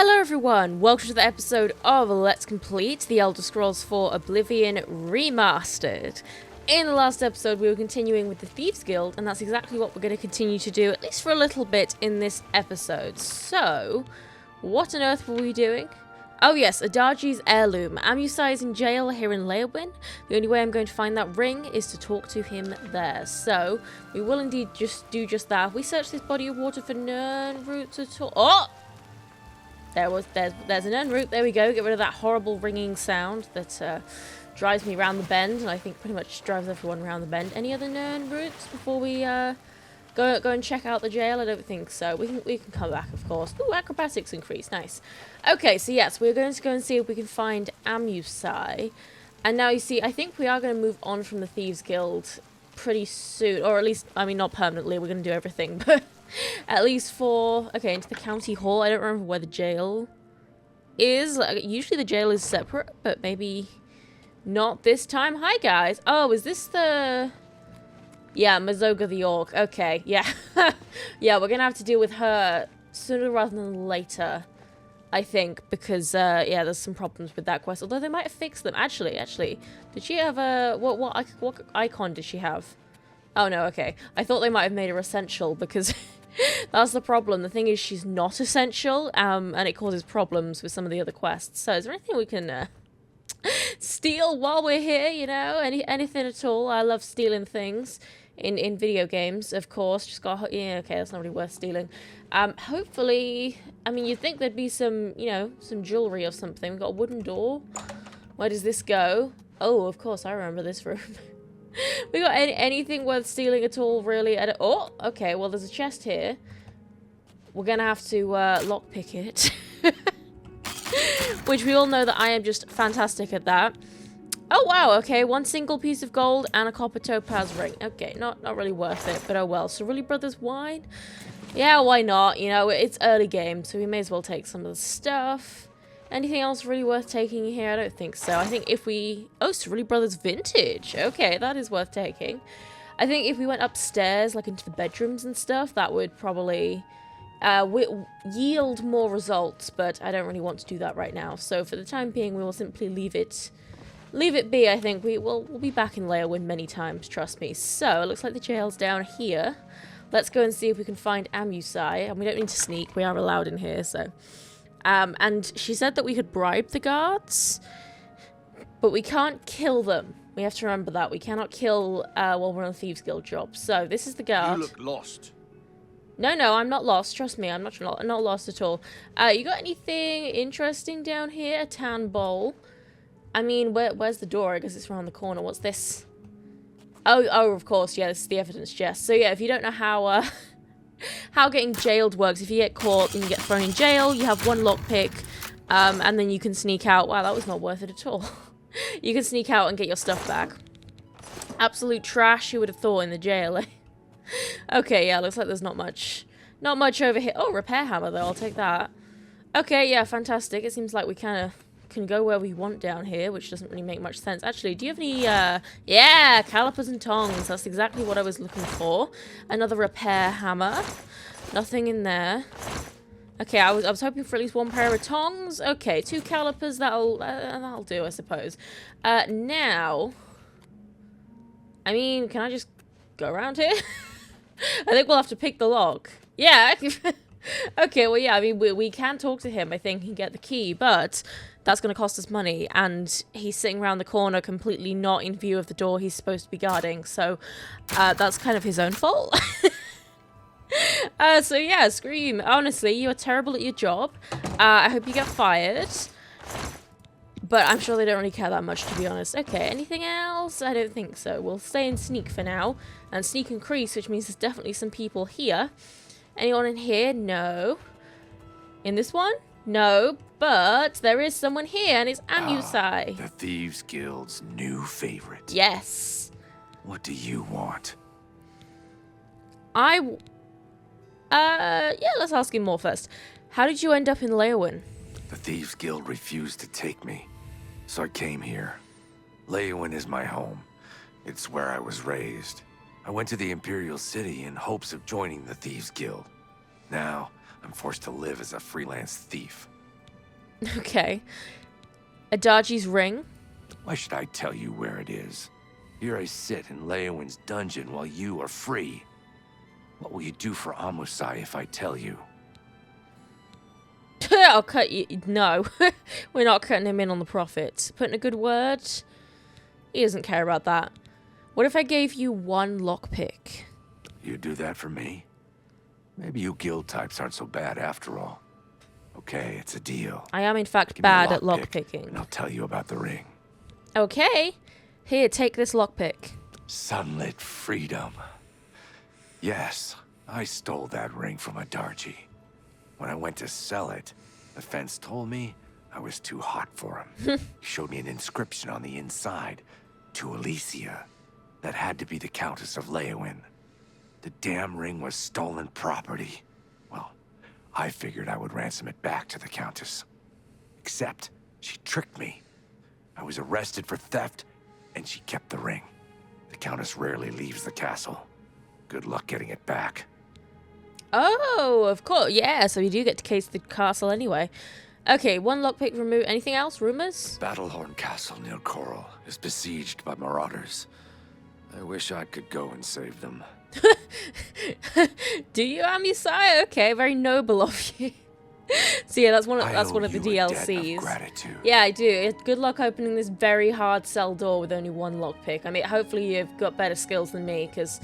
Hello everyone, welcome to the episode of Let's Complete The Elder Scrolls 4 Oblivion Remastered. In the last episode we were continuing with the Thieves Guild, and that's exactly what we're going to continue to do, at least for a little bit in this episode. So, what on earth were we doing? Oh yes, Adagi's heirloom. Amusai is in jail here in Leowin. The only way I'm going to find that ring is to talk to him there. So, we will indeed just do just that. Have we searched this body of water for Nern roots at all? Oh! There's an Nern root. There we go. Get rid of that horrible ringing sound that drives me round the bend, and I think pretty much drives everyone round the bend. Any other Nern roots before we go and check out the jail? I don't think so. We can come back, of course. Ooh, acrobatics increase. Nice. Okay, so yes, we're going to go and see if we can find Amusai. And now you see, I think we are going to move on from the Thieves Guild pretty soon, or at least, I mean, not permanently. We're going to do everything, but at least for, okay, into the county hall. I don't remember where the jail is. Like, usually the jail is separate, but maybe not this time. Hi, guys. Oh, is this the... Yeah, Mazoga the Orc. Okay, yeah. Yeah, we're going to have to deal with her sooner rather than later, I think, because, yeah, there's some problems with that quest. Although they might have fixed them. Actually, did she have a... What icon did she have? Oh, no, okay. I thought they might have made her essential, because... That's the problem. The thing is, she's not essential, and it causes problems with some of the other quests. So, is there anything we can steal while we're here? You know, anything at all? I love stealing things in video games, of course. Just got yeah, okay, that's not really worth stealing. Hopefully, I mean, you'd think there'd be some, you know, some jewelry or something. We've got a wooden door. Where does this go? Oh, of course, I remember this room. We got anything worth stealing at all, really? Oh, okay, well, there's a chest here. We're gonna have to lockpick it. Which we all know that I am just fantastic at that. Oh, wow, okay, one single piece of gold and a copper topaz ring. Okay, not really worth it, but oh well. Cerulean Brothers wine? Yeah, why not? You know, it's early game, so we may as well take some of the stuff. Anything else really worth taking here? I don't think so. I think if we... Oh, Cerulean Brothers Vintage. Okay, that is worth taking. I think if we went upstairs, like into the bedrooms and stuff, that would probably yield more results, but I don't really want to do that right now. So for the time being, we will simply leave it be, I think. We'll be back in Leowin many times, trust me. So, it looks like the jail's down here. Let's go and see if we can find Amusai. And we don't need to sneak. We are allowed in here, so... and she said that we could bribe the guards, but we can't kill them. We have to remember that. We cannot kill while we're on a Thieves Guild job. So, this is the guard. You look lost. No, I'm not lost. Trust me, I'm not lost at all. You got anything interesting down here? A tan bowl. I mean, where's the door? I guess it's around the corner. What's this? Oh, of course. Yeah, this is the evidence chest. So, yeah, if you don't know how... how getting jailed works, if you get caught and you get thrown in jail, you have one lockpick, and then you can sneak out. Wow, that was not worth it at all. You can sneak out and get your stuff back. Absolute trash, you would have thought, in the jail, eh? Okay, yeah, looks like there's not much over here. Oh, repair hammer, though, I'll take that. Okay, yeah, fantastic. It seems like we kind of can go where we want down here, which doesn't really make much sense. Actually, do you have any, yeah, calipers and tongs. That's exactly what I was looking for. Another repair hammer. Nothing in there. Okay, I was hoping for at least one pair of tongs. Okay, 2 calipers, that'll do, I suppose. Now, I mean, can I just go around here? I think we'll have to pick the lock. Yeah. Okay, well, yeah, I mean, we can talk to him, I think, and get the key, but that's going to cost us money, and he's sitting around the corner completely not in view of the door he's supposed to be guarding, so that's kind of his own fault. So, yeah, Scream, honestly, you are terrible at your job. I hope you get fired, but I'm sure they don't really care that much, to be honest. Okay, anything else? I don't think so. We'll stay in sneak for now, and sneak increase, which means there's definitely some people here. Anyone in here? No. In this one? No. But there is someone here, and it's Amusai. The Thieves Guild's new favorite. Yes. What do you want? Yeah, let's ask him more first. How did you end up in Leowin? The Thieves Guild refused to take me, so I came here. Leowin is my home. It's where I was raised. I went to the Imperial City in hopes of joining the Thieves Guild. Now, I'm forced to live as a freelance thief. Okay. Adagi's ring. Why should I tell you where it is? Here I sit in Leowin's dungeon while you are free. What will you do for Amusai if I tell you? I'll cut you. No. We're not cutting him in on the profit. Putting a good word. He doesn't care about that. What if I gave you 1 lockpick? You do that for me? Maybe you guild types aren't so bad after all. Okay, it's a deal. I am in fact Give me a bad at lockpick, lockpicking. and I'll tell you about the ring. Okay. Here, take this lockpick. Sunlit freedom. Yes, I stole that ring from Adarji. When I went to sell it, the fence told me I was too hot for him. He showed me an inscription on the inside, to Alicia. That had to be the Countess of Leowin. The damn ring was stolen property. Well, I figured I would ransom it back to the Countess. Except, she tricked me. I was arrested for theft, and she kept the ring. The Countess rarely leaves the castle. Good luck getting it back. Oh, of course. Yeah, so you do get to case the castle anyway. Okay, 1 lockpick removed. Anything else? Rumors? Battlehorn Castle near Coral is besieged by marauders. I wish I could go and save them. Do you, Amusai? Okay, very noble of you. So yeah, that's one of the DLCs. Gratitude. Yeah, I do. Good luck opening this very hard cell door with only 1 lockpick. I mean, hopefully you've got better skills than me, because,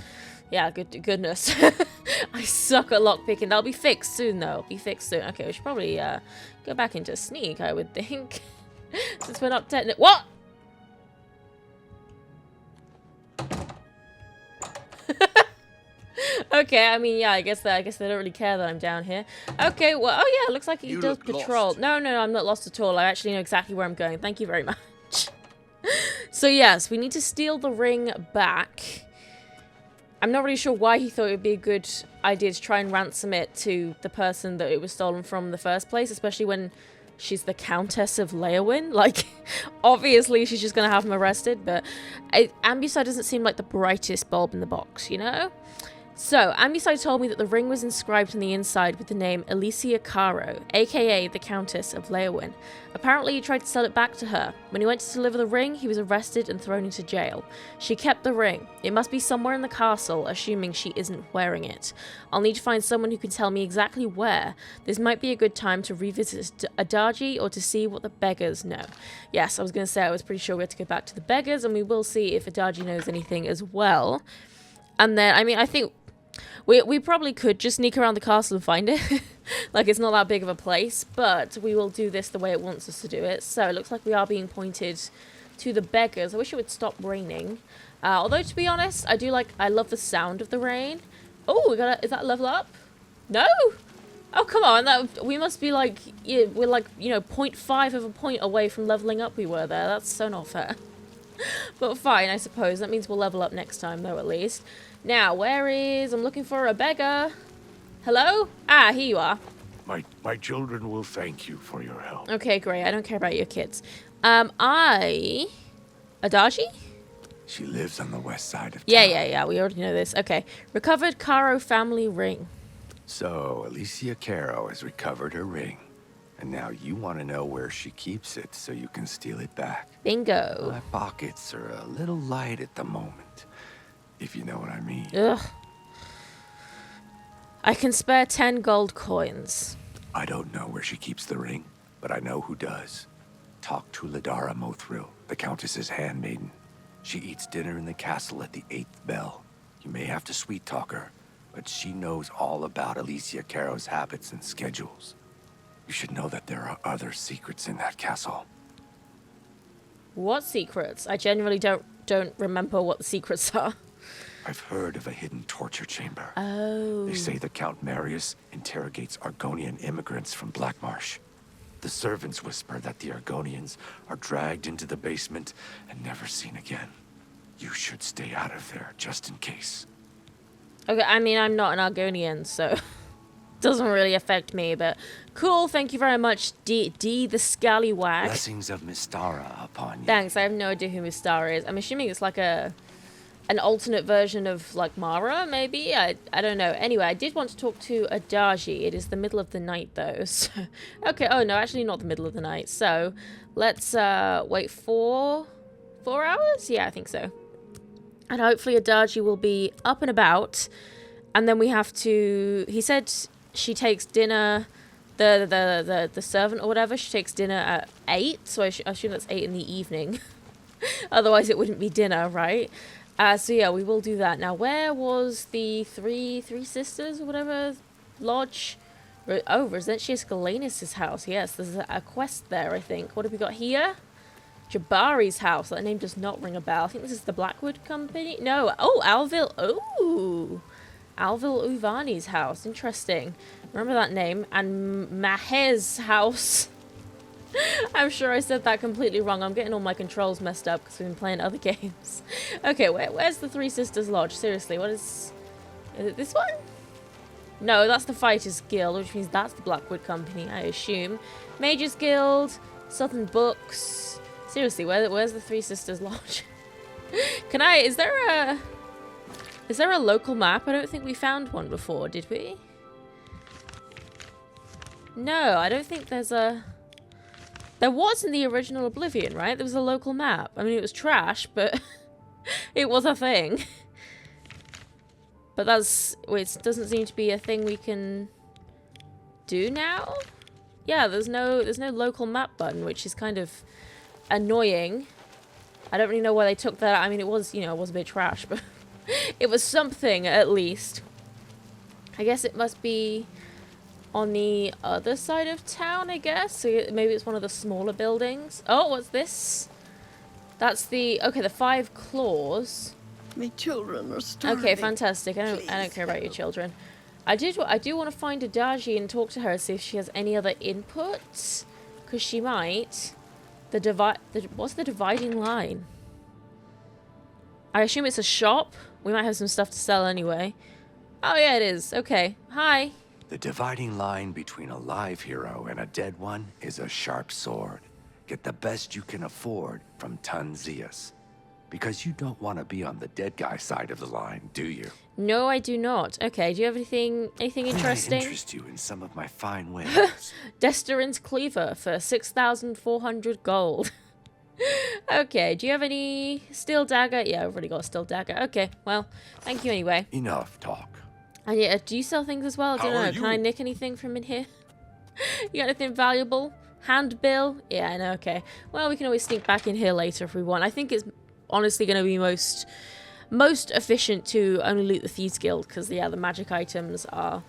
yeah, goodness. I suck at lockpicking. That'll be fixed soon, though. It'll be fixed soon. Okay, we should probably go back into sneak, I would think. Since we're not technically... What? Okay, I mean, yeah, I guess they don't really care that I'm down here. Okay, well, oh yeah, it looks like he does patrol. Lost. No, I'm not lost at all. I actually know exactly where I'm going. Thank you very much. So yes, we need to steal the ring back. I'm not really sure why he thought it would be a good idea to try and ransom it to the person that it was stolen from in the first place, especially when she's the Countess of Leowin. Like, obviously she's just going to have him arrested, but Ambuside doesn't seem like the brightest bulb in the box, you know? So, Ambuside told me that the ring was inscribed on the inside with the name Alicia Caro, aka the Countess of Leowin. Apparently he tried to sell it back to her. When he went to deliver the ring, he was arrested and thrown into jail. She kept the ring. It must be somewhere in the castle, assuming she isn't wearing it. I'll need to find someone who can tell me exactly where. This might be a good time to revisit Adaji or to see what the beggars know. Yes, I was going to say I was pretty sure we had to go back to the beggars, and we will see if Adaji knows anything as well. And then, I mean, I think... We probably could just sneak around the castle and find it. Like, it's not that big of a place, but we will do this the way it wants us to do it. So, it looks like we are being pointed to the beggars. I wish it would stop raining. Although, to be honest, I love the sound of the rain. Oh, is that level up? No? Oh, come on. We must be like, yeah, we're like, 0.5 of a point away from leveling up we were there. That's so not fair. But fine, I suppose. That means we'll level up next time, though, at least. Now, I'm looking for a beggar. Hello? Ah, here you are. My children will thank you for your help. Okay, great. I don't care about your kids. Adaji? She lives on the west side of town. Yeah. We already know this. Okay. Recovered Caro family ring. So, Alicia Caro has recovered her ring. And now you want to know where she keeps it so you can steal it back. Bingo. My pockets are a little light at the moment, if you know what I mean. Ugh. I can spare 10 gold coins. I don't know where she keeps the ring, but I know who does. Talk to Ladara Mothril, the Countess's handmaiden. She eats dinner in the castle at the 8th bell. You may have to sweet-talk her, but she knows all about Alicia Caro's habits and schedules. You should know that there are other secrets in that castle. What secrets? I genuinely don't remember what the secrets are. I've heard of a hidden torture chamber. Oh. They say the Count Marius interrogates Argonian immigrants from Blackmarsh. The servants whisper that the Argonians are dragged into the basement and never seen again. You should stay out of there, just in case. Okay, I mean, I'm not an Argonian, so... doesn't really affect me, but cool. Thank you very much, D the Scallywag. Blessings of Mystara upon you. Thanks. I have no idea who Mystara is. I'm assuming it's like a an alternate version of, like, Mara, maybe? I don't know. Anyway, I did want to talk to Adaji. It is the middle of the night, though. So, okay, oh, no, actually not the middle of the night. So, let's wait 4 hours? Yeah, I think so. And hopefully Adaji will be up and about. And then we have to... He said she takes dinner... The servant or whatever, she takes dinner at 8. So I assume that's 8 in the evening. Otherwise it wouldn't be dinner, right? So yeah, we will do that. Now, where was the three sisters or whatever lodge? Oh, Resentia Scalanis' house. Yes, there's a quest there, I think. What have we got here? Jabari's house. That name does not ring a bell. I think this is the Blackwood Company. No. Oh, Alvil. Oh, Alvil Uvani's house. Interesting. Remember that name. And Mahez house. I'm sure I said that completely wrong. I'm getting all my controls messed up because we've been playing other games. Okay, where's the Three Sisters Lodge? Seriously, what is... Is it this one? No, that's the Fighters Guild, which means that's the Blackwood Company, I assume. Mages Guild, Southern Books. Seriously, where's the Three Sisters Lodge? Can I... Is there a local map? I don't think we found one before, did we? No, I don't think there's a... There was in the original Oblivion, right? There was a local map. I mean, it was trash, but it was a thing. But that's... It doesn't seem to be a thing we can do now? Yeah, there's no local map button, which is kind of annoying. I don't really know why they took that. I mean, it was, it was a bit trash, but it was something, at least. I guess it must be... on the other side of town, I guess. So maybe it's one of the smaller buildings. Oh, what's this? That's the... Okay, the 5 claws. My children are starving. Okay, fantastic. I don't care about your children. I do want to find Adaji and talk to her, see if she has any other inputs. Because she might. What's the dividing line? I assume it's a shop. We might have some stuff to sell anyway. Oh, yeah, it is. Okay. Hi. The dividing line between a live hero and a dead one is a sharp sword. Get the best you can afford from Tunzius. Because you don't want to be on the dead guy side of the line, do you? No, I do not. Okay, do you have anything interesting? May I interest you in some of my fine wares? Desterin's Cleaver for 6,400 gold. Okay, do you have any steel dagger? Yeah, I've already got a steel dagger. Okay, well, thank you anyway. Enough talk. And yeah, do you sell things as well? I don't know. Can I nick anything from in here? You got anything valuable? Handbill? Yeah, I know, okay. Well, we can always sneak back in here later if we want. I think it's honestly going to be most efficient to only loot the Thieves Guild, because, yeah, the magic items are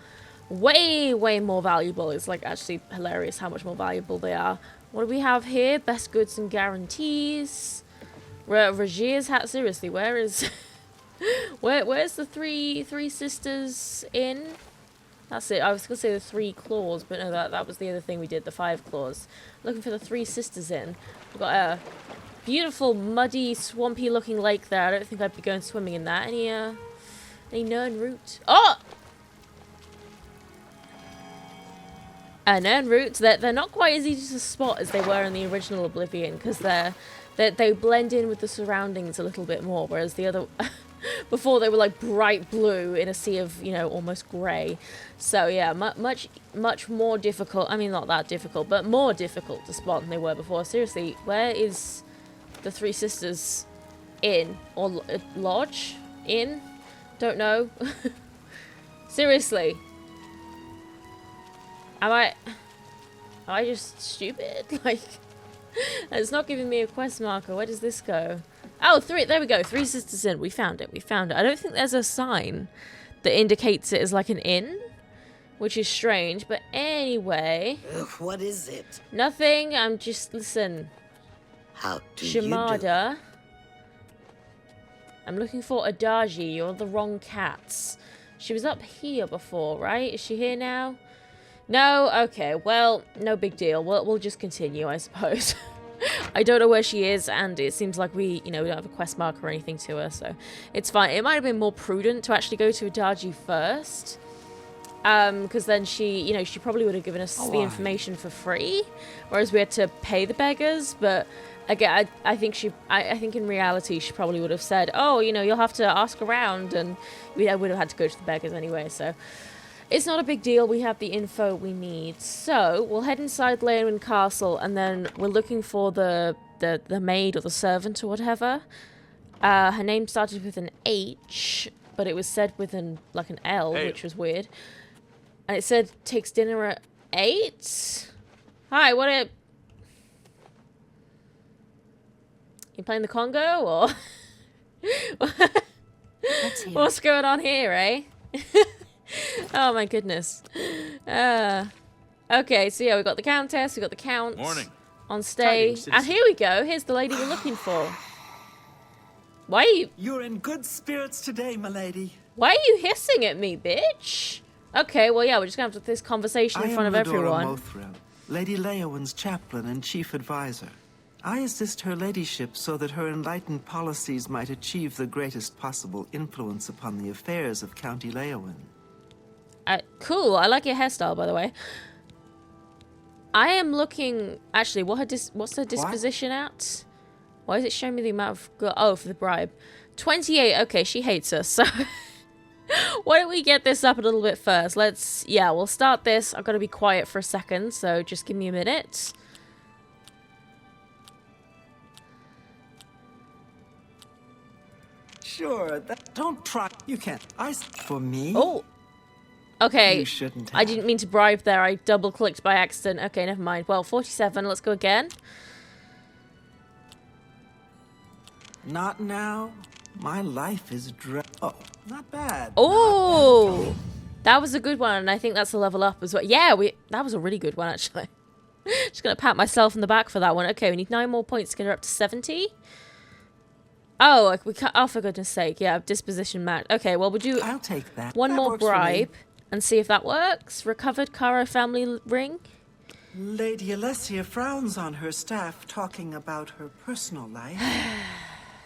way, way more valuable. It's, like, actually hilarious how much more valuable they are. What do we have here? Best goods and guarantees. Regier's hat. Seriously, where is... Where's the three sisters inn? That's it. I was gonna say the 3 claws, but no, that was the other thing we did, the 5 claws. Looking for the 3 sisters inn. We've got a beautiful, muddy, swampy looking lake there. I don't think I'd be going swimming in that. Any Nern route? Oh! Nern routes, they're not quite as easy to spot as they were in the original Oblivion, because they blend in with the surroundings a little bit more, whereas the other... Before they were like bright blue in a sea of, almost grey. So yeah, much more difficult. I mean, not that difficult, but more difficult to spot than they were before. Seriously, where is the 3 sisters inn? Or lodge? Inn? Don't know. Seriously. Am I just stupid? Like, it's not giving me a quest marker. Where does this go? Oh, 3. There we go. 3 sisters inn. We found it. I don't think there's a sign that indicates it as like an inn, which is strange. But anyway. What is it? Nothing. I'm just... Listen. How do Shimada. you do? I'm looking for Adaji. You're the wrong cats. She was up here before, right? Is she here now? No? Okay. Well, no big deal. We'll just continue, I suppose. I don't know where she is, and it seems like we don't have a quest marker or anything to her, so it's fine. It might have been more prudent to actually go to Adaji first. Because then she probably would have given us the information for free, whereas we had to pay the beggars. But again, I think in reality she probably would have said, oh, you'll have to ask around, and we would have had to go to the beggars anyway. So it's not a big deal. We have the info we need. So we'll head inside Leyawen Castle, and then we're looking for the maid or the servant or whatever. Her name started with an H, but it was said with an L, which was weird. And it said, takes dinner at 8? Hi, you playing the Congo, or? What's going on here, eh? Oh my goodness. Okay, so yeah, we got the Countess, we got the Count. Morning. On stage. And here we go, here's the lady we're looking for. Why are you... You're in good spirits today, milady. Why are you hissing at me, bitch? Okay, well, yeah, we're just gonna have this conversation in front of everyone. I am Mothra, Lady Leyawen's chaplain and chief advisor. I assist her ladyship so that her enlightened policies might achieve the greatest possible influence upon the affairs of County Leyawen. Cool, I like your hairstyle, by the way. I am looking... Actually, what's her disposition at? Why is it showing me the amount of... Oh, for the bribe. 28, okay, she hates us, so... Why don't we get this up a little bit first? We'll start this. I've got to be quiet for a second, so just give me a minute. Sure, don't try. You can't. For me? Oh. Okay. You shouldn't have. I didn't mean to bribe there. I double-clicked by accident. Okay, never mind. Well, 47. Let's go again. Not now. My life is Oh, not bad. Oh, not bad. That was a good one, and I think that's a level up as well. Yeah, that was a really good one, actually. Just gonna pat myself in the back for that one. Okay, we need 9 more points to get her up to 70. Oh, we can't. Oh, for goodness sake! Yeah, disposition match. Okay, well we'll do. I'll take that. One That more works for me. bribe and see if that works. Recovered Caro family ring. Lady Alessia frowns on her staff talking about her personal life.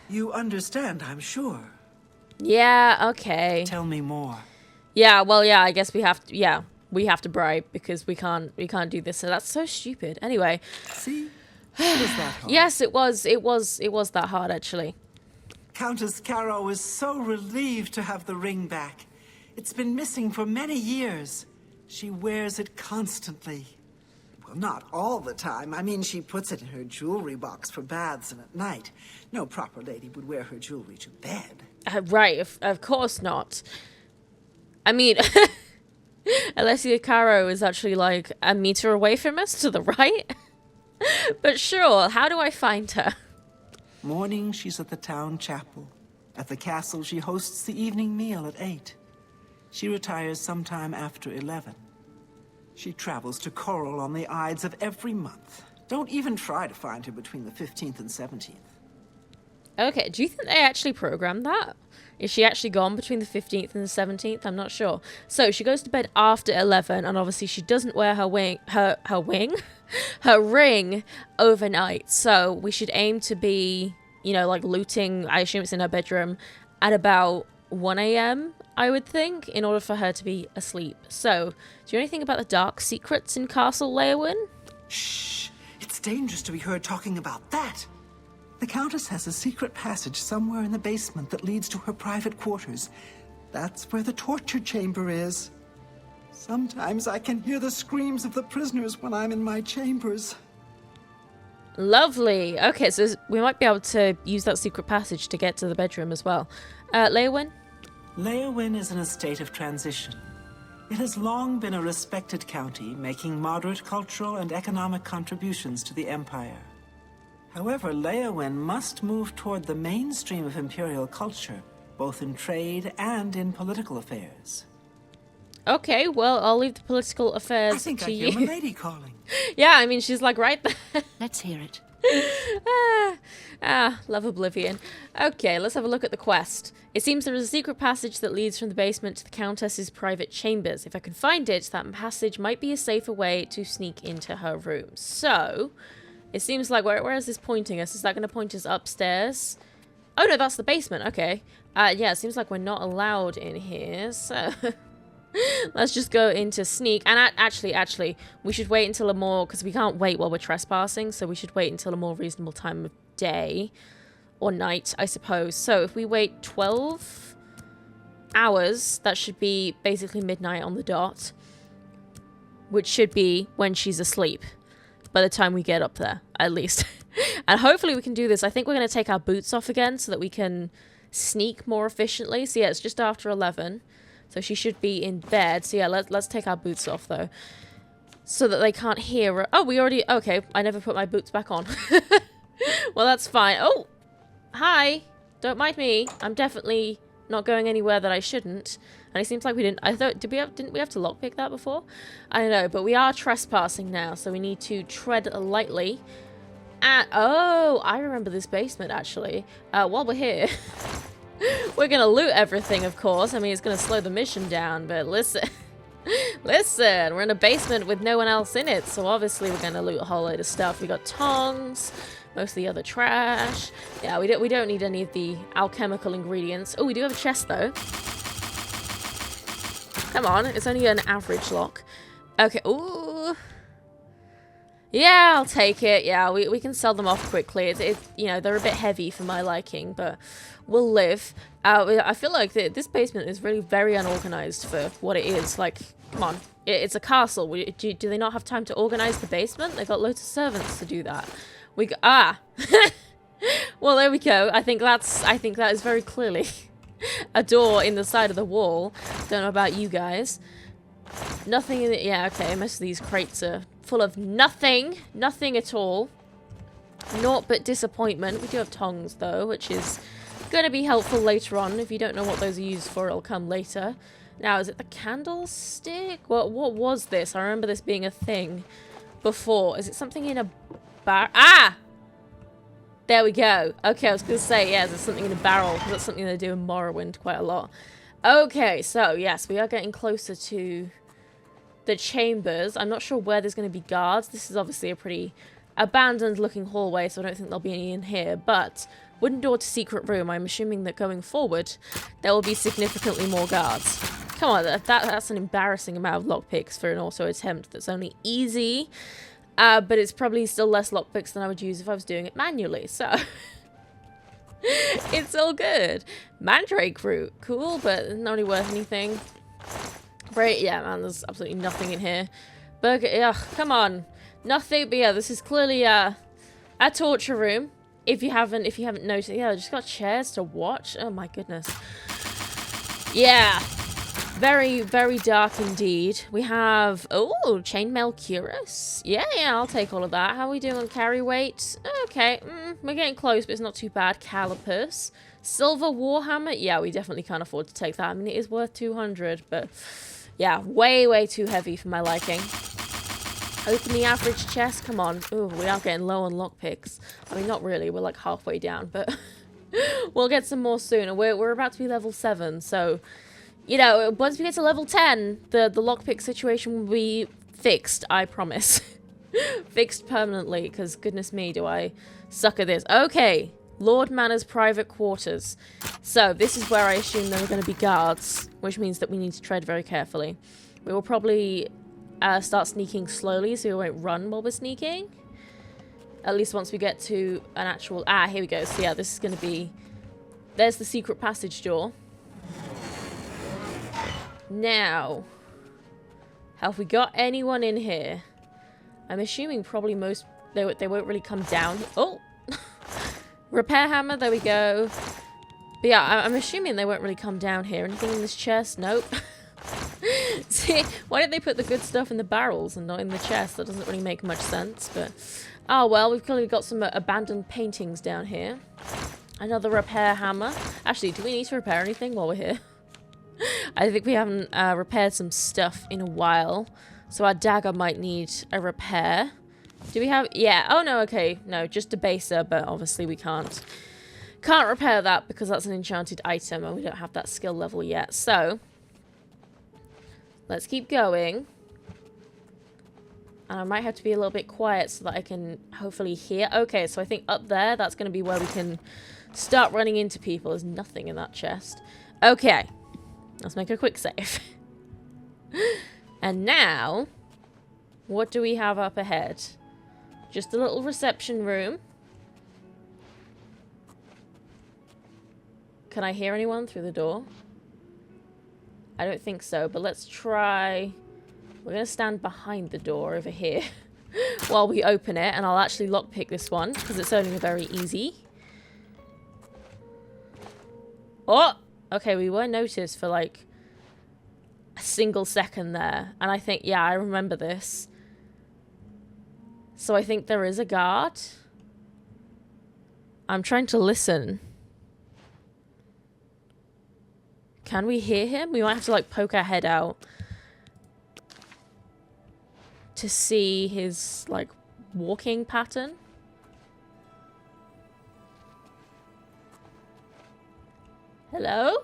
You understand, I'm sure. Yeah. Okay. Tell me more. Yeah. Well. Yeah. I guess we have to. Yeah. We have to bribe because we can't do this. So that's so stupid. Anyway. See? Was that hard? Yes, it was. It was that hard, actually. Countess Caro is so relieved to have the ring back. It's been missing for many years. She wears it constantly. Well, not all the time. I mean, she puts it in her jewelry box for baths and at night. No proper lady would wear her jewelry to bed. Right, of course not. I mean, Alessia Caro is actually like a meter away from us to the right. But sure, how do I find her? Morning, she's at the town chapel. At the castle, she hosts the evening meal at 8. She retires sometime after 11. She travels to Coral on the Ides of every month. Don't even try to find her between the 15th and 17th. Okay, do you think they actually programmed that? Is she actually gone between the 15th and the 17th? I'm not sure. So she goes to bed after 11, and obviously she doesn't wear her ring overnight. So we should aim to be, like looting, I assume it's in her bedroom, at about 1 a.m., I would think, in order for her to be asleep. So, do you know anything about the dark secrets in Castle Leyawen? Shh! It's dangerous to be heard talking about that! The Countess has a secret passage somewhere in the basement that leads to her private quarters. That's where the torture chamber is. Sometimes I can hear the screams of the prisoners when I'm in my chambers. Lovely. Okay, so we might be able to use that secret passage to get to the bedroom as well. Leyawen? Leyawen is in a state of transition. It has long been a respected county, making moderate cultural and economic contributions to the Empire. However, Leyawen must move toward the mainstream of imperial culture, both in trade and in political affairs. Okay, well, I'll leave the political affairs I think to I you. hear my lady calling. Yeah, I mean, she's like right there. Let's hear it. Love Oblivion. Okay, let's have a look at the quest. It seems there is a secret passage that leads from the basement to the Countess's private chambers. If I can find it, that passage might be a safer way to sneak into her room. So, it seems like, where is this pointing us? Is that going to point us upstairs? Oh no, that's the basement, okay. Yeah, it seems like we're not allowed in here, so... Let's just go into sneak. And actually, we should wait until a more... Because we can't wait while we're trespassing. So we should wait until a more reasonable time of day. Or night, I suppose. So if we wait 12 hours, that should be basically midnight on the dot. Which should be when she's asleep. By the time we get up there, at least. And hopefully we can do this. I think we're going to take our boots off again so that we can sneak more efficiently. So yeah, it's just after 11. So she should be in bed. So yeah, let's take our boots off though. So that they can't hear her. Oh, we already... Okay, I never put my boots back on. Well, that's fine. Oh, hi. Don't mind me. I'm definitely not going anywhere that I shouldn't. And it seems like we didn't... I thought... Didn't we have to lockpick that before? I don't know, but we are trespassing now. So we need to tread lightly. And... Oh, I remember this basement, actually. While we're here... We're gonna loot everything, of course. I mean, it's gonna slow the mission down, but listen. Listen, we're in a basement with no one else in it, so obviously we're gonna loot a whole load of stuff. We got tongs, most of the other trash. Yeah, we don't need any of the alchemical ingredients. Oh, we do have a chest, though. Come on, it's only an average lock. Okay, ooh. Yeah, I'll take it. Yeah, we can sell them off quickly. It's you know, they're a bit heavy for my liking, but we'll live. I feel like this basement is really very unorganized for what it is. Like, come on. It's a castle. Do they not have time to organize the basement? They got loads of servants to do that. Well, there we go. I think that is very clearly a door in the side of the wall. Don't know about you guys. Nothing in it. Yeah, okay. Most of these crates are full of nothing. Nothing at all. Naught but disappointment. We do have tongs, though, which is going to be helpful later on. If you don't know what those are used for, it'll come later. Now, is it the candlestick? What was this? I remember this being a thing before. Is it something in a bar? Ah! There we go. Okay, I was going to say, yeah, there's something in a barrel, because that's something they do in Morrowind quite a lot. Okay, so, yes, we are getting closer to the chambers. I'm not sure where there's going to be guards. This is obviously a pretty abandoned-looking hallway, so I don't think there'll be any in here, but wooden door to secret room. I'm assuming that going forward, there will be significantly more guards. Come on, that's an embarrassing amount of lockpicks for an auto attempt that's only easy, but it's probably still less lockpicks than I would use if I was doing it manually, so... It's all good. Mandrake root. Cool, but not really worth anything. Right, yeah, man, there's absolutely nothing in here. Burger, ugh, come on. Nothing, but yeah, this is clearly a torture room. If you haven't noticed, yeah, I just got chairs to watch. Oh my goodness. Yeah. Very, very dark indeed. We have, oh, chainmail cuirass. Yeah, I'll take all of that. How are we doing on carry weight? Okay, we're getting close, but it's not too bad. Calipers. Silver warhammer. Yeah, we definitely can't afford to take that. I mean, it is worth 200, but yeah, way, way too heavy for my liking. Open the average chest. Come on. Ooh, we are getting low on lockpicks. I mean, not really. We're like halfway down, but we'll get some more soon. And we're about to be level 7, so... You know, once we get to level 10, the lockpick situation will be fixed, I promise. Fixed permanently, because goodness me, do I suck at this. Okay, Lord Manor's private quarters. So, this is where I assume there are going to be guards, which means that we need to tread very carefully. We will probably start sneaking slowly, so we won't run while we're sneaking. At least once we get to an actual... Ah, here we go. So, yeah, this is going to be... There's the secret passage door. Now, have we got anyone in here? I'm assuming probably most... They won't really come down. Oh! Repair hammer, there we go. But yeah, I'm assuming they won't really come down here. Anything in this chest? Nope. See, why did they put the good stuff in the barrels and not in the chest? That doesn't really make much sense, but... Oh, well, we've clearly got some abandoned paintings down here. Another repair hammer. Actually, do we need to repair anything while we're here? I think we haven't repaired some stuff in a while. So our dagger might need a repair. Do we have... Yeah. Oh, no. Okay. No, just a baser. But obviously we can't repair that because that's an enchanted item. And we don't have that skill level yet. So, let's keep going. And I might have to be a little bit quiet so that I can hopefully hear. Okay. So I think up there, that's going to be where we can start running into people. There's nothing in that chest. Okay. Let's make a quick save. And now, what do we have up ahead? Just a little reception room. Can I hear anyone through the door? I don't think so, but let's try... We're going to stand behind the door over here while we open it, and I'll actually lockpick this one, because it's only very easy. Oh! Okay, we were noticed for like a single second there, and I think, yeah, I remember this. So I think there is a guard. I'm trying to listen. Can we hear him? We might have to like poke our head out to see his like walking pattern. Hello?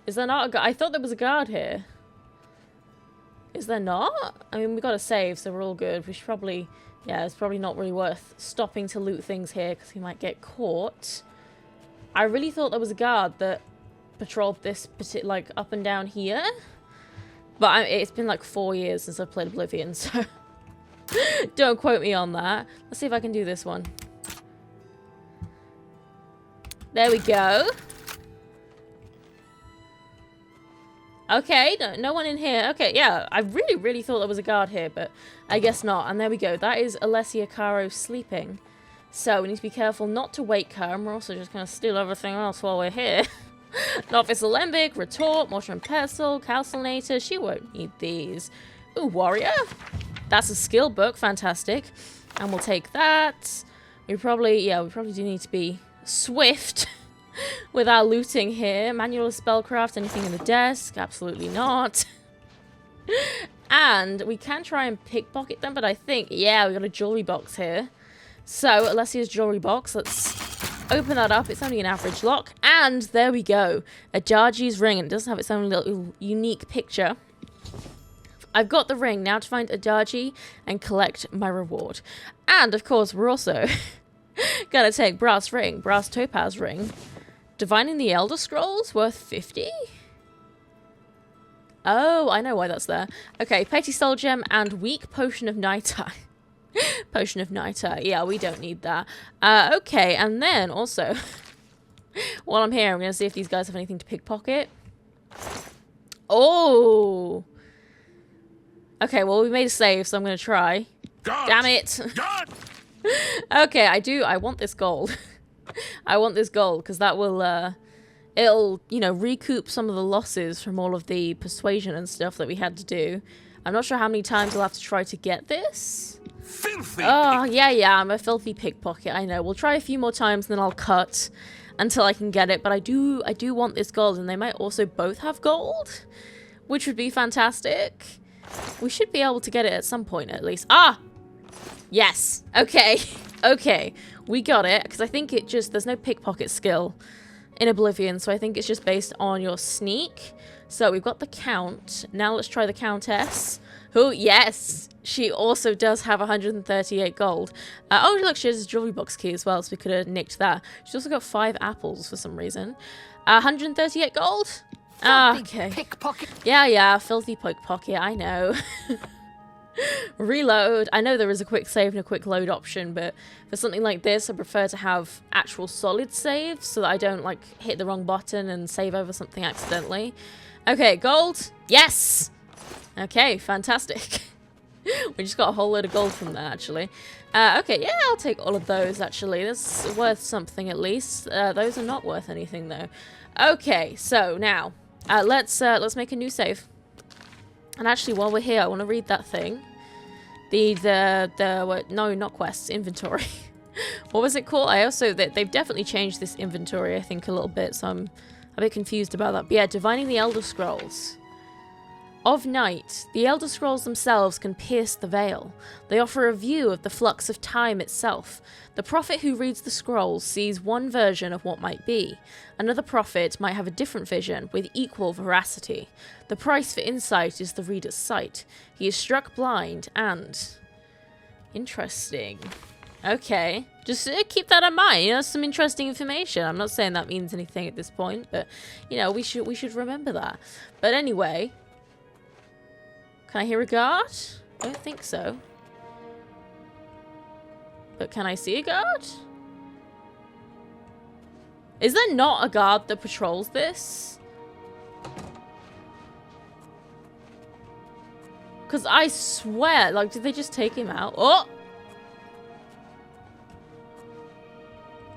Is there not a guard? I thought there was a guard here. Is there not? I mean, we got to save, so we're all good. We should probably... Yeah, it's probably not really worth stopping to loot things here, because we might get caught. I really thought there was a guard that patrolled this, like, up and down here. But it's been, like, 4 years since I've played Oblivion, so... Don't quote me on that. Let's see if I can do this one. There we go. Okay, no one in here. Okay, yeah, I really thought there was a guard here, but I guess not. And there we go. That is Alessia Caro sleeping. So we need to be careful not to wake her, and we're also just going to steal everything else while we're here. Novice Alembic, Retort, Mortar and Pestle, Calcinator. She won't need these. Ooh, Warrior. That's a skill book. Fantastic. And we'll take that. We probably do need to be swift with our looting here. Manual of Spellcraft, anything in the desk? Absolutely not. And we can try and pickpocket them, but I think, yeah, we got a jewelry box here. So, Alessia's jewelry box, let's open that up. It's only an average lock. And there we go. Adagi's ring. And it doesn't have its own little unique picture. I've got the ring. Now to find Adagi and collect my reward. And, of course, we're also gonna take brass ring, brass topaz ring. Divining the Elder Scrolls, worth 50? Oh, I know why that's there. Okay, Petty Soul Gem and Weak Potion of Nighttime. Potion of Nighttime. Yeah, we don't need that. Okay, and then also, while I'm here, I'm going to see if these guys have anything to pickpocket. Oh! Okay, well, we made a save, so I'm going to try. God. Damn it! God. Okay, I want this gold. I want this gold, because that will, it'll, you know, recoup some of the losses from all of the persuasion and stuff that we had to do. I'm not sure how many times I'll have to try to get this. Filthy! Oh, yeah, I'm a filthy pickpocket, I know. We'll try a few more times, and then I'll cut until I can get it. But I do want this gold, and they might also both have gold, which would be fantastic. We should be able to get it at some point, at least. Ah! Yes. Okay. Okay. We got it, because I think it just... There's no pickpocket skill in Oblivion, so I think it's just based on your sneak. So we've got the Count. Now let's try the Countess. Who, yes, she also does have 138 gold. Oh, look, she has a jewelry box key as well, so we could have nicked that. She's also got 5 apples for some reason. 138 gold? Ah, okay. Pickpocket. Yeah, filthy pickpocket, I know. Reload. I know there is a quick save and a quick load option, but for something like this, I prefer to have actual solid saves so that I don't, like, hit the wrong button and save over something accidentally. Okay, gold. Yes! Okay, fantastic. We just got a whole load of gold from there, actually. Okay, yeah, I'll take all of those, actually. That's worth something, at least. Those are not worth anything, though. Okay, so now, let's make a new save. And actually, while we're here, I want to read that thing. No, not quests, inventory. What was it called? They've definitely changed this inventory, I think, a little bit, so I'm a bit confused about that. But yeah, Divining the Elder Scrolls. Of night, the Elder Scrolls themselves can pierce the veil. They offer a view of the flux of time itself. The prophet who reads the scrolls sees one version of what might be. Another prophet might have a different vision, with equal veracity. The price for insight is the reader's sight. He is struck blind and... Interesting. Okay. Just keep that in mind. You know, some interesting information. I'm not saying that means anything at this point, but you know, we should remember that. But anyway, can I hear a guard? I don't think so. But can I see a guard? Is there not a guard that patrols this? Because I swear, like, did they just take him out? Oh!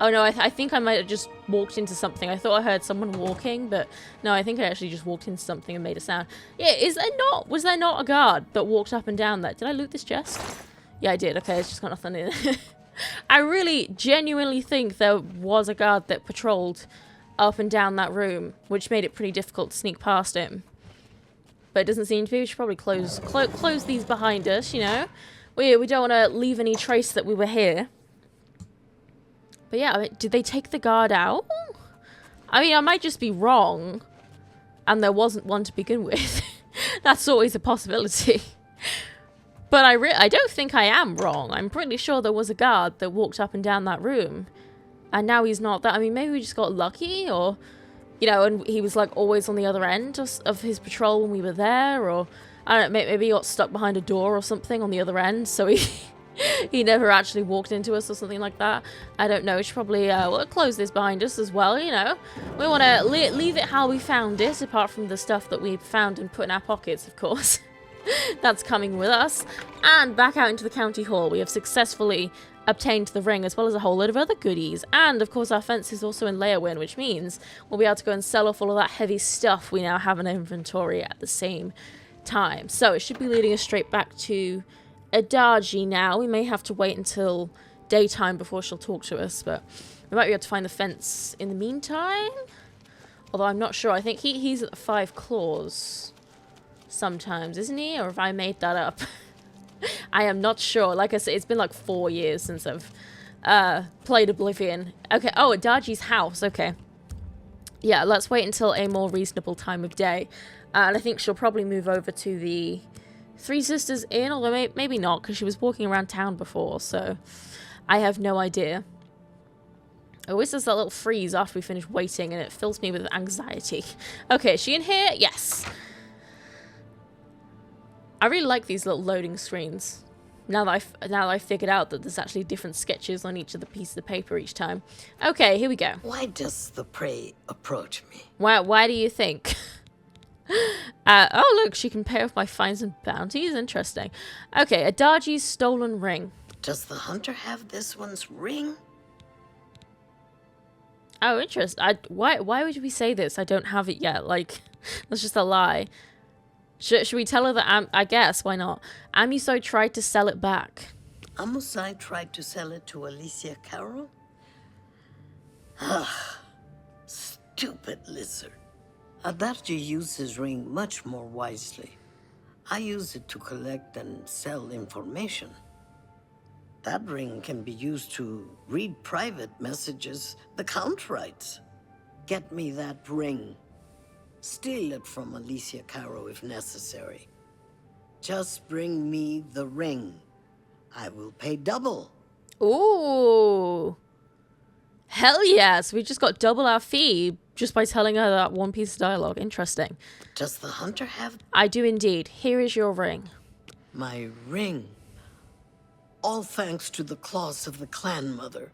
Oh no, I think I might have just walked into something. I thought I heard someone walking, but no, I think I actually just walked into something and made a sound. Yeah, was there not a guard that walked up and down there? Did I loot this chest? Yeah, I did. Okay, it's just got nothing in it. I really genuinely think there was a guard that patrolled up and down that room, which made it pretty difficult to sneak past him. But it doesn't seem to be. We should probably close these behind us, you know? We don't want to leave any trace that we were here. But yeah, I mean, did they take the guard out? I mean, I might just be wrong, and there wasn't one to begin with. That's always a possibility. But I don't think I am wrong. I'm pretty sure there was a guard that walked up and down that room, and now he's not there. I mean, maybe we just got lucky, or, you know, and he was like always on the other end of his patrol when we were there, or I don't know, maybe he got stuck behind a door or something on the other end, so he never actually walked into us or something like that. I don't know. We should probably we'll close this behind us as well, you know. We want to leave it how we found it, apart from the stuff that we found and put in our pockets, of course. That's coming with us. And back out into the county hall. We have successfully obtained the ring, as well as a whole load of other goodies. And, of course, our fence is also in Leowin, which means we'll be able to go and sell off all of that heavy stuff we now have in inventory at the same time. So it should be leading us straight back to Adaji now. We may have to wait until daytime before she'll talk to us, but we might be able to find the fence in the meantime. Although I'm not sure. I think he's at the 5 claws sometimes, isn't he? Or have I made that up? I am not sure. Like I said, it's been like 4 years since I've played Oblivion. Okay. Oh, Adaji's house. Okay. Yeah, let's wait until a more reasonable time of day. And I think she'll probably move over to the Three Sisters Inn, although maybe not, because she was walking around town before, so I have no idea. It always does that little freeze after we finish waiting, and it fills me with anxiety. Okay, is she in here? Yes. I really like these little loading screens. Now that I've figured out that there's actually different sketches on each of the pieces of paper each time. Okay, here we go. Why does the prey approach me? Why do you think? Oh, look, she can pay off my fines and bounties. Interesting. Okay, Adaji's stolen ring. Does the hunter have this one's ring? Oh, interesting. Why would we say this? I don't have it yet. Like, that's just a lie. Should we tell her that, I guess, why not? Amuso tried to sell it back. Amusai tried to sell it to Alicia Carroll? Ah, stupid lizard. Adaji used his ring much more wisely. I use it to collect and sell information. That ring can be used to read private messages the Count writes. Get me that ring. Steal it from Alicia Caro if necessary. Just bring me the ring. I will pay double. Ooh. Hell yes, we just got double our fee just by telling her that one piece of dialogue. Interesting. Does the hunter have... I do indeed. Here is your ring. My ring. All thanks to the claws of the clan mother.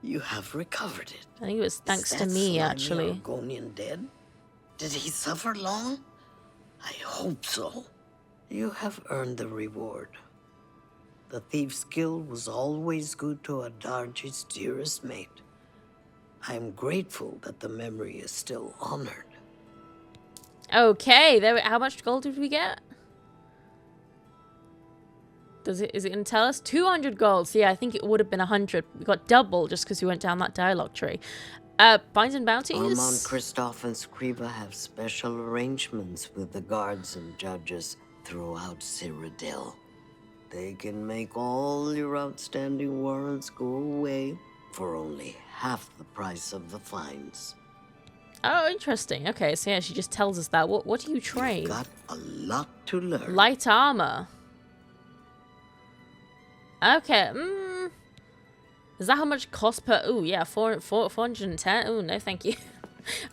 You have recovered it. I think it was thanks to me, actually. Argonian dead? Did he suffer long? I hope so. You have earned the reward. The thief's guill was always good to Adarji's dearest mate. I am grateful that the memory is still honored. Okay, there. How much gold did we get? Is it going to tell us? 200 gold. So yeah, I think it would have been 100. We got double just because we went down that dialogue tree. Fines and bounties? Armand, Kristoff, and Scriba have special arrangements with the guards and judges throughout Cyrodiil. They can make all your outstanding warrants go away for only half the price of the fines. Oh, interesting. Okay, so yeah, she just tells us that. What do you train? You've got a lot to learn. Light armor. Okay, Is that how much it cost per? Ooh, yeah, 410. Ooh, no, thank you.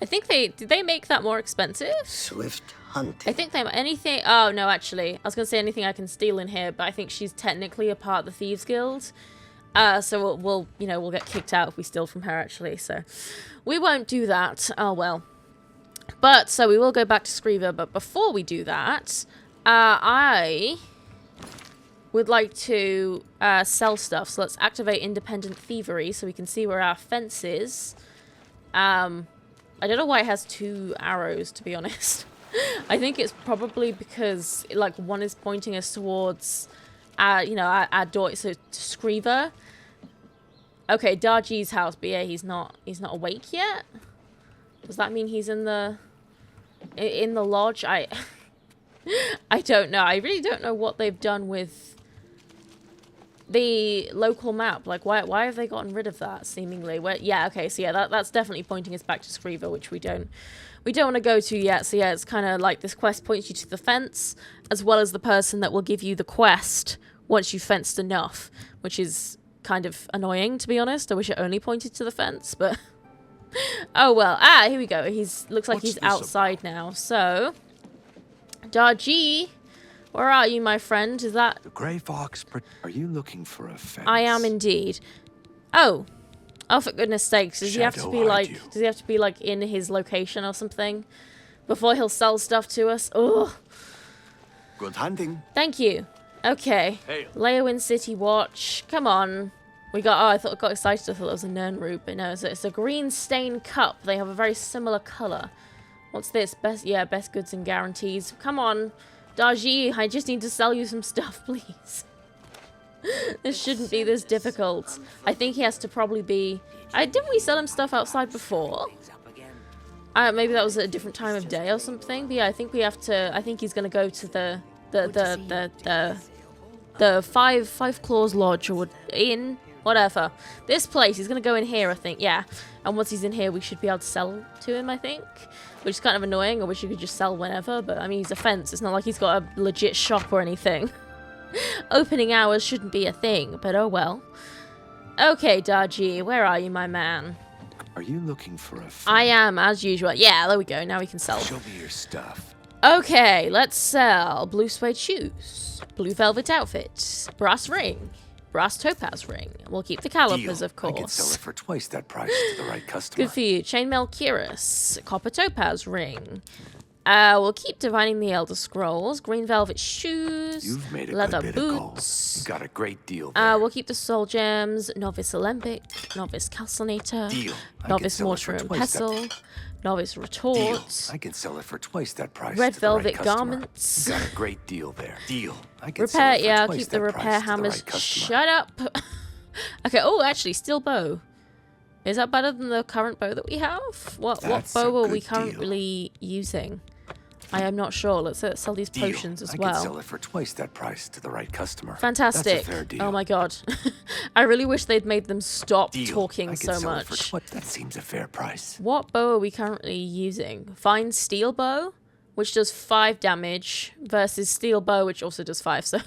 I think did they make that more expensive? Swift hunting. I think they anything. Oh no, actually, I was gonna say anything I can steal in here, but I think she's technically a part of the Thieves Guild. So we'll get kicked out if we steal from her, actually. So we won't do that. Oh well. But so we will go back to Screever. But before we do that, I would like to sell stuff. So let's activate independent thievery so we can see where our fence is. I don't know why it has 2 arrows, to be honest. I think it's probably because like one is pointing us towards our door, so to Screever. Okay, Darjee's house, but yeah, he's not awake yet. Does that mean he's in the lodge? I don't know. I really don't know what they've done with the local map. Like, why have they gotten rid of that, seemingly? Yeah, okay, so yeah, that's definitely pointing us back to Screever, which we don't want to go to yet. So yeah, it's kind of like this quest points you to the fence, as well as the person that will give you the quest once you've fenced enough, which is kind of annoying, to be honest. I wish it only pointed to the fence, but oh well. Here we go. Looks like he's outside now. So, Darjee, where are you, my friend? Is that The Grey Fox? Are you looking for a fence? I am indeed. Oh, for goodness sakes! Does he have to be like? Does he have to be like in his location or something before he'll sell stuff to us? Oh, Good hunting. thank you. Okay, Leowin City Watch. Come on. We got. Oh, I got excited. I thought it was a Nern root, but no, it's a green stained cup. They have a very similar color. What's this? Best goods and guarantees. Come on, Darjee. I just need to sell you some stuff, please. This shouldn't be this difficult. I think he has to probably be... didn't we sell him stuff outside before? Maybe that was at a different time of day or something. But yeah, I think we have to... I think he's going to go to the Five Claws Lodge or inn, whatever. This place, he's going to go in here, I think, yeah. And once he's in here, we should be able to sell to him, I think. Which is kind of annoying. I wish you could just sell whenever, but I mean, he's a fence. It's not like he's got a legit shop or anything. Opening hours shouldn't be a thing, but oh well. Okay, Darjee, where are you, my man? Are you looking for a fence? I am, as usual. Yeah, there we go. Now we can sell. Show me your stuff. Okay, let's sell blue suede shoes, blue velvet outfit, brass ring, brass topaz ring. We'll keep the calipers, Deal. of course. I can sell it for twice that price to the right customer. Good for you. Chainmail cuirass, copper topaz ring. We'll keep divining the Elder Scrolls, green velvet shoes, You've made a leather good bit of gold. boots. You got a great deal there. We'll keep the soul gems, novice alembic, novice calcinator, Deal. I novice can sell it for mortar and twice that- pestle, novice Deal. retort, I can sell it for twice that price red to the velvet right customer. garments. You got a great deal there. Deal. I can Repair, sell it for yeah, I'll twice keep the that repair price to the hammers. right customer. Shut up. Okay, oh, actually, steel bow. Is that better than the current bow that we have? What That's bow a are we good currently using? I am not sure. Let's sell these Deal. potions as I well. can sell it for twice that price to the right customer. Fantastic. That's a fair deal. Oh my god. I really wish they'd made them stop Deal. talking I can so sell much. It for that seems a fair price. What bow are we currently using? Fine steel bow, which does 5 damage, versus steel bow, which also does 5, so...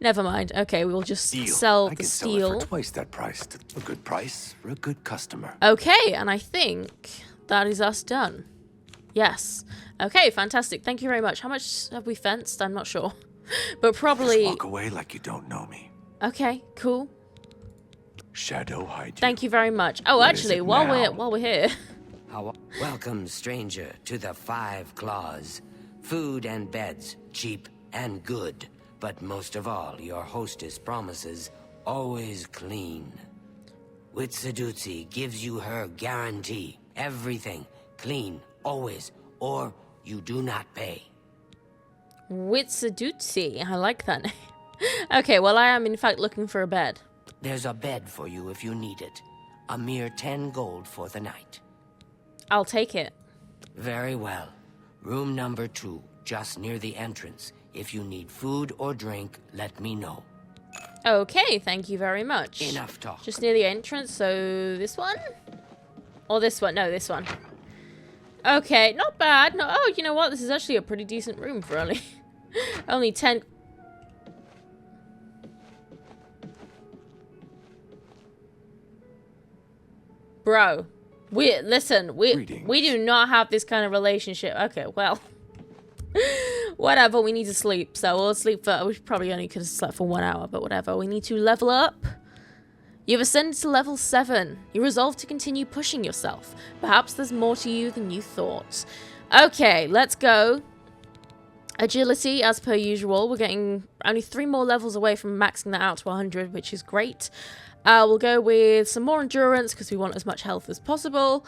Never mind. Okay, we'll just Deal. sell I the can sell steel. it for twice that price to a good price for a good customer. Okay, and I think that is us done. Yes. Okay, fantastic. Thank you very much. How much have we fenced? I'm not sure. But probably... Just walk away like you don't know me. Okay, cool. Shadow hide you. Thank you very much. Oh, What is actually, it while now? we're here... Welcome, stranger, to the 5 Claws. Food and beds, cheap and good. But most of all, your hostess promises always clean. Witsadutsi gives you her guarantee. Everything clean, always, or you do not pay. Witsadutsi. I like that name. Okay, well, I am in fact looking for a bed. There's a bed for you if you need it. A mere 10 gold for the night. I'll take it. Very well. Room number 2, just near the entrance. If you need food or drink, let me know. Okay, thank you very much. Enough talk. Just near the entrance, so this one? Or this one? No, this one. Okay, not bad. No, oh, you know what? This is actually a pretty decent room for only... only 10... Bro, we Greetings. do not have this kind of relationship. Okay, well, whatever. We need to sleep, so we'll sleep for. We probably only could have slept for 1 hour, but whatever. We need to level up. You've ascended to level 7. You resolve to continue pushing yourself. Perhaps there's more to you than you thought. Okay, let's go. Agility, as per usual. We're getting only 3 more levels away from maxing that out to 100, which is great. We'll go with some more endurance because we want as much health as possible.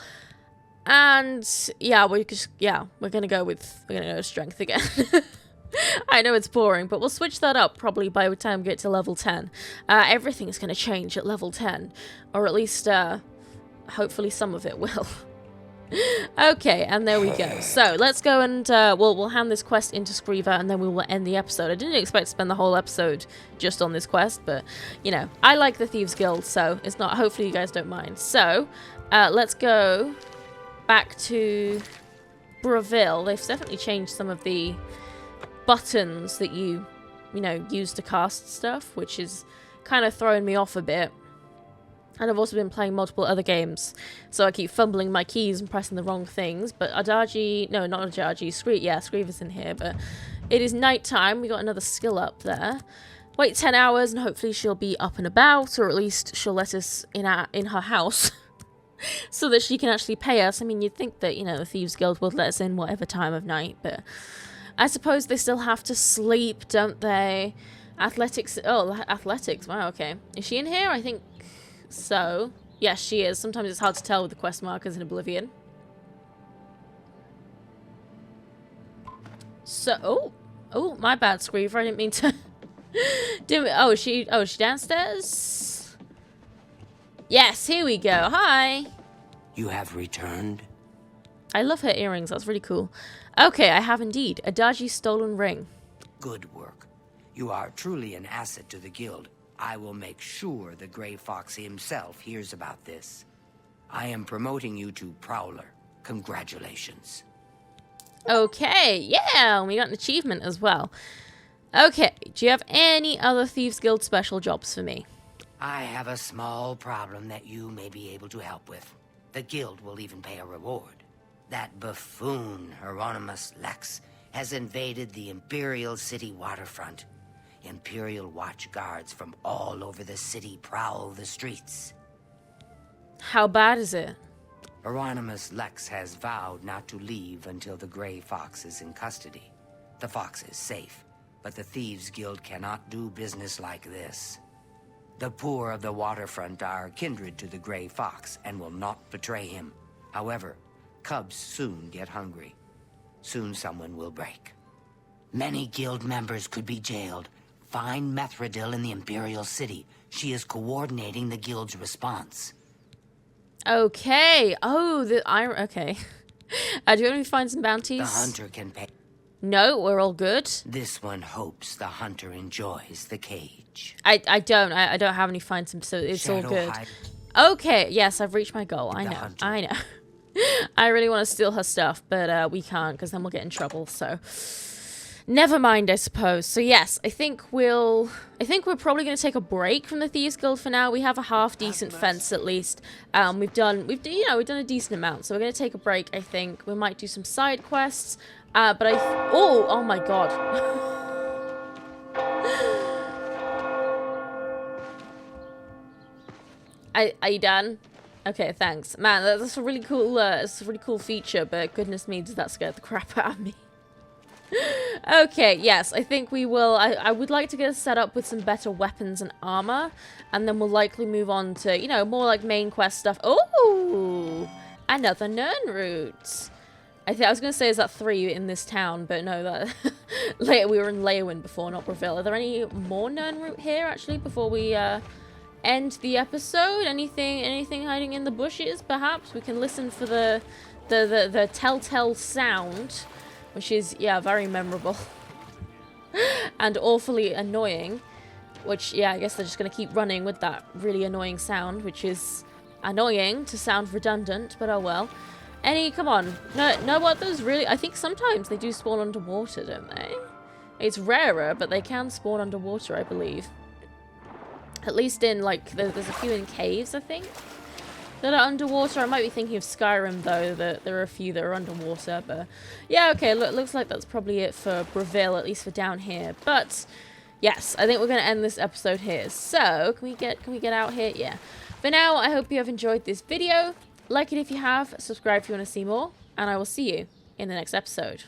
And yeah, we're gonna go with strength again. I know it's boring, but we'll switch that up probably by the time we get to level 10. Everything's gonna change at level 10, or at least hopefully some of it will. Okay, and there we go. So let's go and we'll hand this quest into Screever, and then we will end the episode. I didn't expect to spend the whole episode just on this quest, but you know, I like the Thieves Guild, so it's not. Hopefully, you guys don't mind. So let's go back to Breville. They've definitely changed some of the buttons that you know use to cast stuff, which is kind of throwing me off a bit. And I've also been playing multiple other games, so I keep fumbling my keys and pressing the wrong things. But Adaji, no, not Adaji, Screever's in here, but it is night time. We got another skill up there. Wait 10 hours and hopefully she'll be up and about, or at least she'll let us in her house so that she can actually pay us. I mean, you'd think that, you know, the Thieves Guild would let us in whatever time of night, but I suppose they still have to sleep, don't they? Athletics, oh, athletics, wow, okay. Is she in here? I think so. Yes, she is. Sometimes it's hard to tell with the quest markers in Oblivion. So, oh, my bad, Screever. I didn't mean to. Oh, is she downstairs? Yes, here we go. Hi. You have returned? I love her earrings. That's really cool. Okay, I have indeed. Adagi's stolen ring. Good work. You are truly an asset to the guild. I will make sure the Grey Fox himself hears about this. I am promoting you to Prowler. Congratulations. Okay, yeah, we got an achievement as well. Okay, do you have any other Thieves Guild special jobs for me? I have a small problem that you may be able to help with. The guild will even pay a reward. That buffoon, Hieronymus Lex, has invaded the Imperial City waterfront. Imperial watch guards from all over the city prowl the streets. How bad is it? Hieronymus Lex has vowed not to leave until the Grey Fox is in custody. The fox is safe, but the Thieves Guild cannot do business like this. The poor of the waterfront are kindred to the Grey Fox and will not betray him. However, cubs soon get hungry. Soon someone will break. Many guild members could be jailed. Find Methredil in the Imperial City. She is coordinating the guild's response. Okay. Oh, okay. Do you want me to find some bounties? The hunter can pay. No, we're all good. This one hopes the hunter enjoys the cage. I don't have any find some, so it's all good. Hide Okay, yes, I've reached my goal. I the know. hunter. I know. I really want to steal her stuff, but we can't because then we'll get in trouble. So never mind, I suppose. So yes, I think we're probably going to take a break from the Thieves Guild for now. We have a half decent fence at least. We've done a decent amount, so we're going to take a break. I think we might do some side quests. But oh my god. Are you done? Okay, thanks. Man, that's a really cool it's a really cool feature, but goodness me, does that scare the crap out of me. Okay, yes, I think we will. I would like to get us set up with some better weapons and armor, and then we'll likely move on to, you know, more like main quest stuff. Oh, another Nern route. I was going to say, is that 3 in this town, but no, that we were in Leyawiin before, not Breville. Are there any more Nern route here, actually, before we end the episode? Anything hiding in the bushes, perhaps? We can listen for the telltale sound, which is, yeah, very memorable. And awfully annoying, which, yeah, I guess they're just going to keep running with that really annoying sound, which is annoying to sound redundant, but oh well. Come on. No, what those really... I think sometimes they do spawn underwater, don't they? It's rarer, but they can spawn underwater, I believe. At least in, like, there's a few in caves, I think. that are underwater. I might be thinking of Skyrim, though, that there are a few that are underwater. But yeah, okay, looks like that's probably it for Breville, at least for down here. But yes, I think we're going to end this episode here. So, can we get out here? Yeah. For now, I hope you have enjoyed this video. Like it if you have, subscribe if you want to see more, and I will see you in the next episode.